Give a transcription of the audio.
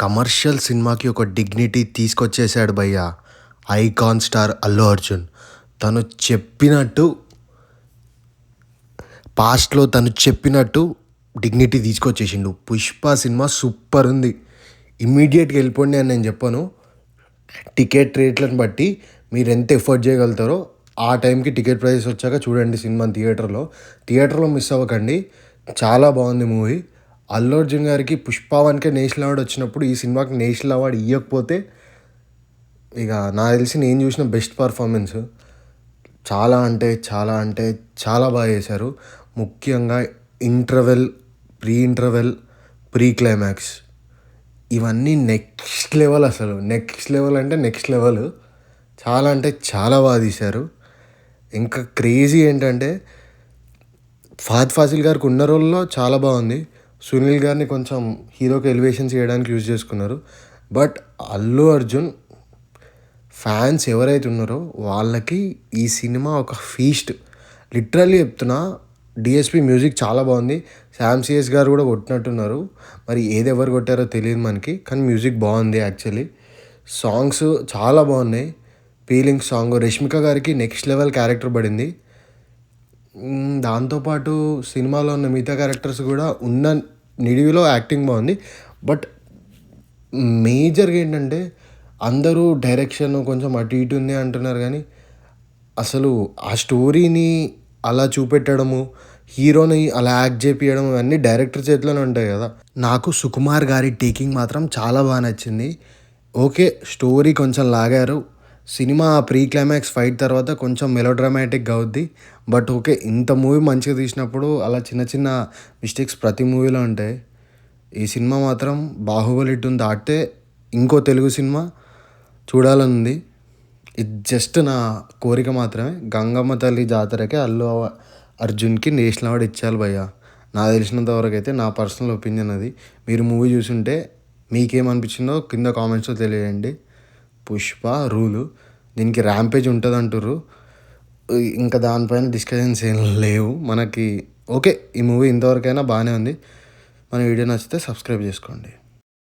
Commercial సినిమాకి ఒక dignity తీసుకొచ్చేసాడు భయ్య. Icon star Allu Arjun. తను చెప్పినట్టు పాస్ట్లో తను చెప్పినట్టు డిగ్నిటీ తీసుకొచ్చేసిండు. పుష్ప సినిమా సూపర్ ఉంది. ఇమ్మీడియట్గా వెళ్ళిపోండి అని నేను చెప్పాను. టికెట్ రేట్లను బట్టి మీరు ఎంత ఎఫర్ట్ చేయగలుగుతారో ఆ టైంకి టికెట్ ప్రైస్ వచ్చాక చూడండి సినిమాని థియేటర్లో మిస్ అవ్వకండి. చాలా బాగుంది మూవీ. అల్లు అర్జున్ గారికి పుష్ప 1కే నేషనల్ అవార్డు వచ్చినప్పుడు ఈ సినిమాకి నేషనల్ అవార్డు ఇవ్వకపోతే ఇక నాకు తెలిసి నేను చూసిన బెస్ట్ పర్ఫార్మెన్స్. చాలా అంటే చాలా బాగా చేశారు. ముఖ్యంగా ఇంటర్వెల్, ప్రీ క్లైమాక్స్ ఇవన్నీ నెక్స్ట్ లెవెల్. అసలు నెక్స్ట్ లెవెల్. చాలా బాగా తీశారు. ఇంకా క్రేజీ ఏంటంటే ఫహద్ ఫాసిల్ గారికి ఉన్న రోల్లో చాలా బాగుంది. సునీల్ గారిని కొంచెం హీరోకి ఎలివేషన్స్ చేయడానికి యూజ్ చేసుకున్నారు. బట్ అల్లు అర్జున్ ఫ్యాన్స్ ఎవరైతే ఉన్నారో వాళ్ళకి ఈ సినిమా ఒక ఫీస్ట్. లిటరల్లీ చెప్తున్నా, డిఎస్పి మ్యూజిక్ చాలా బాగుంది. శామ్ సిఎస్ గారు కూడా కొట్టినట్టున్నారు. మరి ఎవరు కొట్టారో తెలియదు మనకి, కానీ మ్యూజిక్ బాగుంది. యాక్చువల్లీ సాంగ్స్ చాలా బాగున్నాయి. ఫీలింగ్ సాంగ్ రష్మిక గారికి నెక్స్ట్ లెవెల్ క్యారెక్టర్ పడింది. దాంతోపాటు సినిమాలో ఉన్న మిగతా క్యారెక్టర్స్ కూడా ఉన్న నిడివిలో యాక్టింగ్ బాగుంది. బట్ మేజర్గా ఏంటంటే అందరూ డైరెక్షన్ కొంచెం అటు ఇటు ఉంది అంటున్నారు, కానీ అసలు ఆ స్టోరీని అలా చూపెట్టడము, హీరోని అలా యాక్ట్ చేపించడం ఇవన్నీ డైరెక్టర్ చేతిలోనే ఉంటాయి కదా. నాకు సుకుమార్ గారి టేకింగ్ మాత్రం చాలా బాగా నచ్చింది. ఓకే, స్టోరీ కొంచెం లాగారు. సినిమా ప్రీ క్లైమాక్స్ ఫైట్ తర్వాత కొంచెం మెలోడ్రామాటిక్గా అవుద్ది. బట్ ఓకే, ఇంత మూవీ మంచిగా తీసినప్పుడు అలా చిన్న మిస్టేక్స్ ప్రతి మూవీలో ఉంటాయి. ఈ సినిమా మాత్రం బాహుబలి 2ని దాటితే ఇంకో తెలుగు సినిమా చూడాలని ఉంది. ఇది జస్ట్ నా కోరిక మాత్రమే. గంగమ్మ తల్లి జాతరకే అల్లు అర్జున్కి నేషనల్ అవార్డు ఇచ్చాలి భయ్య. నాకు తెలిసినంత వరకు అయితే నా పర్సనల్ ఒపీనియన్ అది. మీరు మూవీ చూసుంటే మీకేమనిపించిందో కింద కామెంట్స్లో తెలియజేయండి. పుష్ప రూలు, దీనికి ర్యాంపేజ్ ఉంటుంది అంటుర్రు. ఇంకా దానిపైన డిస్కషన్స్ ఏం లేవు మనకి. ఓకే, ఈ మూవీ ఇంతవరకైనా బాగానే ఉంది. మన వీడియో నచ్చితే సబ్స్క్రైబ్ చేసుకోండి.